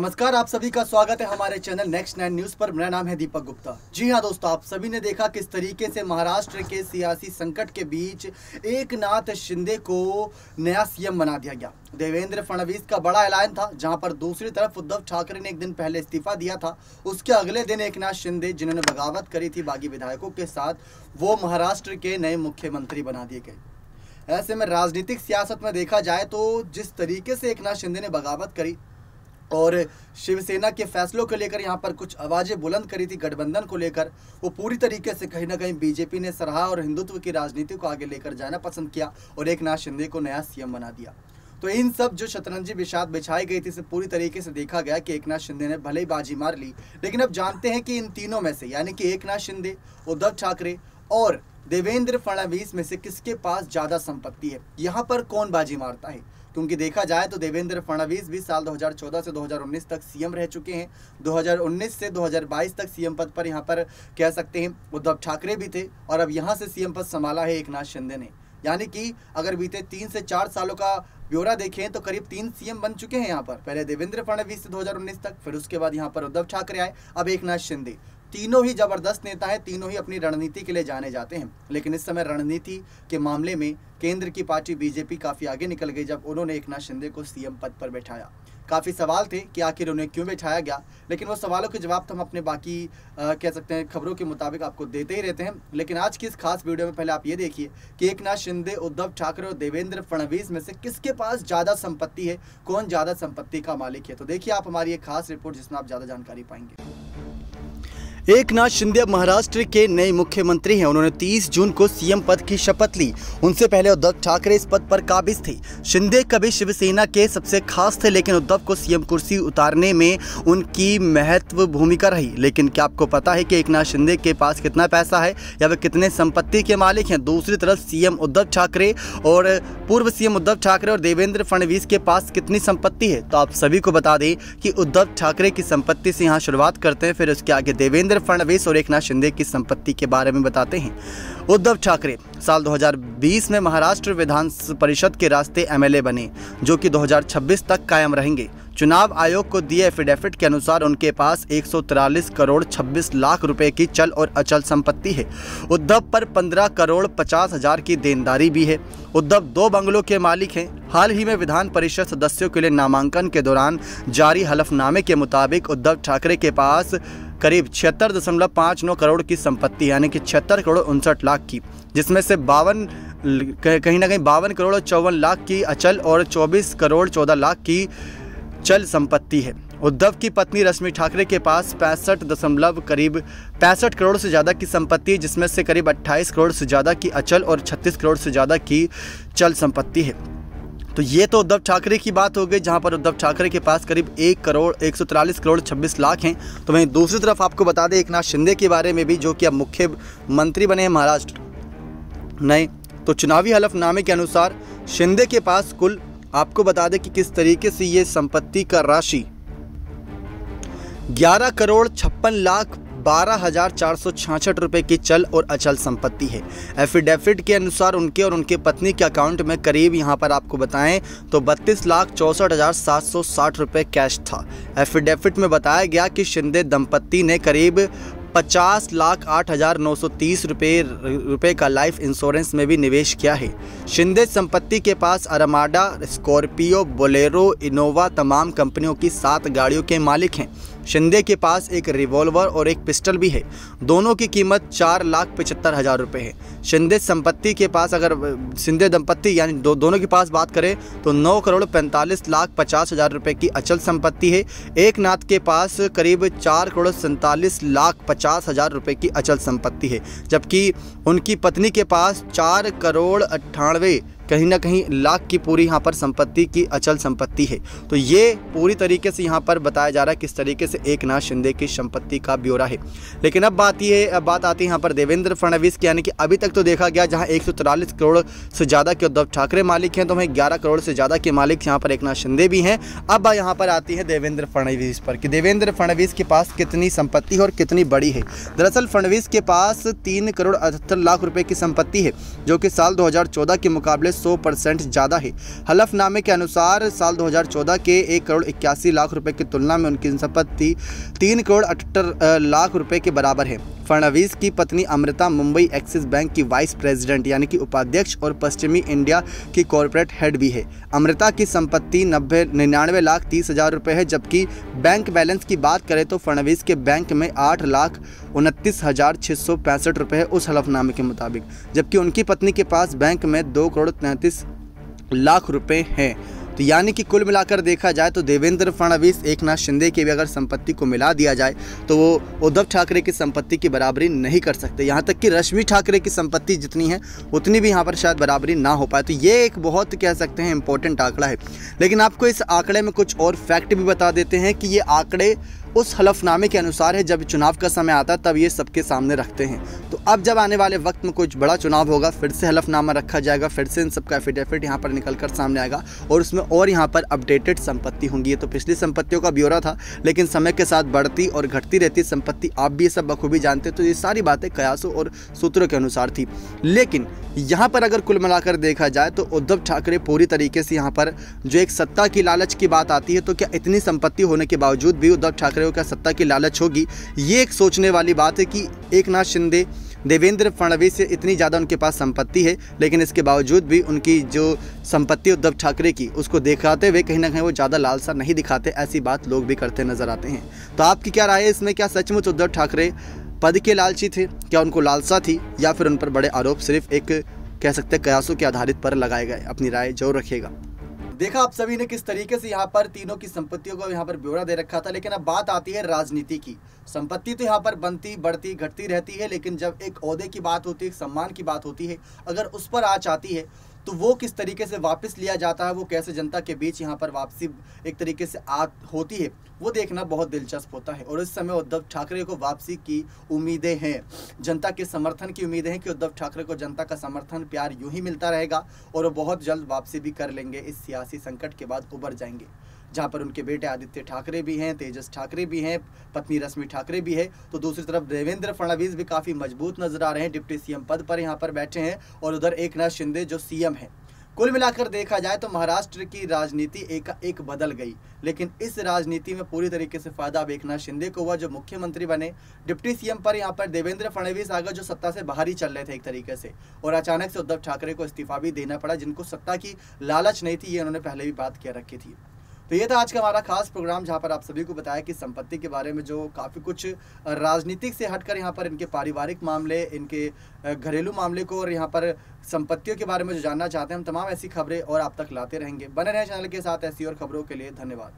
नमस्कार, आप सभी का स्वागत है हमारे चैनल नेक्स्ट 9 न्यूज़ पर। मेरा नाम है दीपक गुप्ता। जी हां दोस्तों, आप सभी ने देखा किस तरीके से महाराष्ट्र के सियासी संकट के बीच एकनाथ शिंदे को नया सीएम बना दिया गया। देवेंद्र फडणवीस का बड़ा ऐलान था, जहां पर दूसरी तरफ उद्धव ठाकरे ने एक दिन पहले इस्तीफा दिया था। उसके अगले दिन एकनाथ शिंदे, जिन्होंने बगावत करी थी बागी विधायकों के साथ, वो महाराष्ट्र के नए मुख्यमंत्री बना दिए गए। ऐसे में राजनीतिक सियासत में देखा जाए तो जिस तरीके से एकनाथ शिंदे ने बगावत करी और शिवसेना के फैसलों को लेकर यहाँ पर कुछ आवाज़ें बुलंद करी थी गठबंधन को लेकर, वो पूरी तरीके से कहीं ना कहीं बीजेपी ने सराहा और हिंदुत्व की राजनीति को आगे लेकर जाना पसंद किया और एकनाथ शिंदे को नया सीएम बना दिया। तो इन सब जो शतरंजी बिछात बिछाई गई थी, इसे पूरी तरीके से देखा गया कि एकनाथ शिंदे ने भले ही बाजी मार ली, लेकिन अब जानते हैं कि इन तीनों में से, यानी कि एकनाथ शिंदे, उद्धव ठाकरे और देवेंद्र फडणवीस में से किसके पास ज़्यादा संपत्ति है, यहाँ पर कौन बाजी मारता है। क्योंकि देखा जाए तो देवेंद्र फडणवीस भी साल 2014 से 2019 तक सीएम रह चुके हैं। 2019 से 2022 तक सीएम पद पर यहाँ पर कह सकते हैं उद्धव ठाकरे भी थे, और अब यहाँ से सीएम पद संभाला है एकनाथ शिंदे ने। यानी कि अगर बीते 3 से 4 सालों का ब्यौरा देखें तो करीब 3 सीएम बन चुके हैं यहाँ पर। पहले देवेंद्र फडणवीस से 2019 तक, फिर उसके बाद यहाँ पर उद्धव ठाकरे आए, अब एकनाथ शिंदे। तीनों ही जबरदस्त नेता हैं, तीनों ही अपनी रणनीति के लिए जाने जाते हैं। लेकिन इस समय रणनीति के मामले में केंद्र की पार्टी बीजेपी काफ़ी आगे निकल गई जब उन्होंने एकनाथ शिंदे को सीएम पद पर बैठाया। काफ़ी सवाल थे कि आखिर उन्हें क्यों बैठाया गया, लेकिन वो सवालों के जवाब तो हम अपने बाकी कह सकते हैं खबरों के मुताबिक आपको देते ही रहते हैं। लेकिन आज की इस खास वीडियो में पहले आप ये देखिए कि एकनाथ शिंदे, उद्धव ठाकरे और देवेंद्र फडणवीस में से किसके पास ज़्यादा संपत्ति है, कौन ज़्यादा संपत्ति का मालिक है। तो देखिए आप हमारी एक खास रिपोर्ट जिसमें आप ज़्यादा जानकारी पाएंगे। एकनाथ शिंदे अब महाराष्ट्र के नए मुख्यमंत्री हैं। उन्होंने 30 जून को सीएम पद की शपथ ली। उनसे पहले उद्धव ठाकरे इस पद पर काबिज थे। शिंदे कभी शिवसेना के सबसे खास थे, लेकिन उद्धव को सीएम कुर्सी उतारने में उनकी महत्व भूमिका रही। लेकिन क्या आपको पता है कि एकनाथ शिंदे के पास कितना पैसा है या वे कितने संपत्ति के मालिक हैं? दूसरी तरफ सीएम उद्धव ठाकरे और पूर्व सीएम उद्धव ठाकरे और देवेंद्र फडणवीस के पास कितनी संपत्ति है? तो आप सभी को बता दें कि उद्धव ठाकरे की संपत्ति से यहाँ शुरुआत करते हैं, फिर उसके आगे देवेंद्र फडणवीस और एकनाथ शिंदे की संपत्ति के बारे में बताते हैं। उद्धव ठाकरे साल 2020 में महाराष्ट्र विधान परिषद के रास्ते एमएलए बने, जो कि 2026 तक कायम रहेंगे। चुनाव आयोग को दिए एफिडेविट के अनुसार उनके पास 143 करोड़ 26 लाख रुपए की चल और अचल संपत्ति है। उद्धव पर 15 करोड़ 50 हजार की देनदारी भी है। उद्धव 2 बंगलों के मालिक हैं। हाल ही में विधान परिषद सदस्यों के लिए नामांकन के दौरान जारी हलफनामे के मुताबिक उद्धव ठाकरे के पास करीब 76.59 करोड़ की संपत्ति, यानी कि 76 करोड़ 59 लाख की, जिसमें से 52 कहीं ना कहीं 52 करोड़ 54 लाख की अचल और 24 करोड़ 14 लाख की चल संपत्ति है। उद्धव की पत्नी रश्मि ठाकरे के पास 65 करोड़ से ज़्यादा की संपत्ति है, जिसमें से करीब 28 करोड़ से ज़्यादा की अचल और 36 करोड़ से ज़्यादा की चल संपत्ति है। तो ये तो उद्धव ठाकरे की बात हो गई, जहां पर उद्धव ठाकरे के पास करीब 143 करोड़ 26 लाख हैं। तो वहीं दूसरी तरफ आपको बता दें एकनाथ शिंदे के बारे में भी, जो कि अब मुख्यमंत्री बने हैं महाराष्ट्र नए। तो चुनावी हलफनामे के अनुसार शिंदे के पास कुल, आपको बता दें कि किस तरीके से ये संपत्ति का राशि 11 करोड़ 56 लाख 12,466 रुपए की चल और अचल संपत्ति है। एफिडेविट के अनुसार उनके और उनके पत्नी के अकाउंट में करीब, यहाँ पर आपको बताएं तो 32,64,760 रुपए कैश था। एफिडेविट में बताया गया कि शिंदे दंपत्ति ने करीब 50,08,930 रुपए का लाइफ इंश्योरेंस में भी निवेश किया है। शिंदे संपत्ति के पास अरमाडा, स्कॉर्पियो, बोलेरो, इनोवा तमाम कंपनियों की 7 गाड़ियों के मालिक हैं। शिंदे के पास एक रिवॉल्वर और एक पिस्टल भी है। दोनों की कीमत 4,75,000 रुपये है। शिंदे संपत्ति के पास, अगर शिंदे दंपत्ति यानी दोनों के पास बात करें तो 9 करोड़ 45 लाख 50 हजार रुपये की अचल संपत्ति है। एकनाथ के पास करीब 4 करोड़ 47 लाख 50 हजार रुपये की अचल संपत्ति है, जबकि उनकी पत्नी के पास 4 करोड़ 98 कहीं ना कहीं लाख की पूरी यहाँ पर संपत्ति की अचल संपत्ति है। तो ये पूरी तरीके से यहाँ पर बताया जा रहा है किस तरीके से एकनाथ शिंदे की संपत्ति का ब्यौरा है। लेकिन अब बात आती है यहाँ पर देवेंद्र फडणवीस की, यानी कि अभी तक तो देखा गया जहाँ 143 करोड़ से ज़्यादा के उद्धव ठाकरे मालिक हैं, तो वहीं 11 करोड़ से ज़्यादा के मालिक यहाँ पर एकनाथ शिंदे भी हैं। अब यहाँ पर आती है देवेंद्र फडणवीस पर कि देवेंद्र फडणवीस के पास कितनी संपत्ति है और कितनी बड़ी है। दरअसल फडणवीस के पास 3 करोड़ 78 लाख रुपये की संपत्ति है, जो कि साल 2014 के मुकाबले 100% ज़्यादा है। हलफनामे के अनुसार साल 2014 के 1 करोड़ 81 लाख रुपए की तुलना में उनकी संपत्ति 3 करोड़ 78 लाख रुपए के बराबर है। फडणवीस की पत्नी अमृता मुंबई एक्सिस बैंक की वाइस प्रेसिडेंट यानी कि उपाध्यक्ष और पश्चिमी इंडिया की कॉरपोरेट हेड भी है। अमृता की संपत्ति 99 लाख 30 हज़ार रुपये है, जबकि बैंक बैलेंस की बात करें तो फडणवीस के बैंक में 8 लाख 29,665 रुपये है उस हलफनामे के मुताबिक, जबकि उनकी पत्नी के पास बैंक में 2 करोड़ 33 लाख रुपए हैं। तो यानी कि कुल मिलाकर देखा जाए तो देवेंद्र फडणवीस, एकनाथ शिंदे की भी अगर संपत्ति को मिला दिया जाए तो वो उद्धव ठाकरे की संपत्ति की बराबरी नहीं कर सकते। यहाँ तक कि रश्मि ठाकरे की संपत्ति जितनी है उतनी भी यहाँ पर शायद बराबरी ना हो पाए। तो ये एक बहुत कह सकते हैं इंपॉर्टेंट आंकड़ा है। लेकिन आपको इस आंकड़े में कुछ और फैक्ट भी बता देते हैं कि ये आंकड़े उस हलफनामे के अनुसार है। जब चुनाव का समय आता है तब ये सबके सामने रखते हैं। तो अब जब आने वाले वक्त में कुछ बड़ा चुनाव होगा, फिर से हलफनामा रखा जाएगा, फिर से इन सबका एफिडेविट यहाँ पर निकलकर सामने आएगा और उसमें और यहाँ पर अपडेटेड संपत्ति होंगी। ये तो पिछली संपत्तियों का ब्यौरा था, लेकिन समय के साथ बढ़ती और घटती रहती संपत्ति आप भी ये सब बखूबी जानते। तो ये सारी बातें कयासों और सूत्रों के अनुसार थी। लेकिन यहाँ पर अगर कुल मिलाकर देखा जाए तो उद्धव ठाकरे पूरी तरीके से यहाँ पर जो एक सत्ता की लालच की बात आती है, तो क्या इतनी संपत्ति होने के बावजूद भी उद्धव ठाकरे को क्या सत्ता की लालच होगी? ये एक सोचने वाली बात है कि एकनाथ शिंदे, देवेंद्र फडणवीस से इतनी ज़्यादा उनके पास संपत्ति है, लेकिन इसके बावजूद भी उनकी जो संपत्ति उद्धव ठाकरे की उसको दिखाते हुए कहीं ना कहीं वो ज़्यादा लालसा नहीं दिखाते। ऐसी बात लोग भी करते नजर आते हैं। तो आपकी क्या राय है इसमें? क्या सचमुच उद्धव ठाकरे पद के लालची थे? क्या उनको लालसा थी, या फिर उन पर बड़े आरोप सिर्फ एक कह सकते हैं कयासों के आधारित पर लगाए गए? अपनी राय जरूर रखिएगा। देखा आप सभी ने किस तरीके से यहाँ पर तीनों की संपत्तियों को यहाँ पर ब्यौरा दे रखा था। लेकिन अब बात आती है राजनीति की। संपत्ति तो यहाँ पर बनती बढ़ती घटती रहती है, लेकिन जब एक ओहदे की बात होती है, एक सम्मान की बात होती है, अगर उस पर आँच आती है तो वो किस तरीके से वापस लिया जाता है, वो कैसे जनता के बीच यहाँ पर वापसी एक तरीके से होती है, वो देखना बहुत दिलचस्प होता है। और इस समय उद्धव ठाकरे को वापसी की उम्मीदें हैं, जनता के समर्थन की उम्मीदें हैं कि उद्धव ठाकरे को जनता का समर्थन प्यार यूं ही मिलता रहेगा और वो बहुत जल्द वापसी भी कर लेंगे, इस सियासी संकट के बाद उबर जाएंगे। जहाँ पर उनके बेटे आदित्य ठाकरे भी हैं, तेजस ठाकरे भी हैं, पत्नी रश्मि ठाकरे भी है, तो दूसरी तरफ देवेंद्र फडणवीस भी काफ़ी मजबूत नजर आ रहे हैं, डिप्टी सीएम पद पर यहाँ पर बैठे हैं, और उधर एकनाथ शिंदे जो सीएम है। कुल मिलाकर देखा जाए तो महाराष्ट्र की राजनीति एक बदल गई, लेकिन इस राजनीति में पूरी तरीके से फायदा अब एकनाथ शिंदे को हुआ, जो मुख्यमंत्री बने। डिप्टी सीएम पर यहाँ पर देवेंद्र फडणवीस आ गए, जो सत्ता से बाहर ही चल रहे थे एक तरीके से, और अचानक से उद्धव ठाकरे को इस्तीफा भी देना पड़ा, जिनको सत्ता की लालच नहीं थी, ये उन्होंने पहले भी बात कह रखी थी। तो ये था आज का हमारा खास प्रोग्राम, जहाँ पर आप सभी को बताया कि संपत्ति के बारे में जो काफ़ी कुछ राजनीतिक से हटकर यहाँ पर इनके पारिवारिक मामले, इनके घरेलू मामले को और यहाँ पर संपत्तियों के बारे में जो जानना चाहते हैं, हम तमाम ऐसी खबरें और आप तक लाते रहेंगे। बने रहें चैनल के साथ ऐसी और खबरों के लिए। धन्यवाद।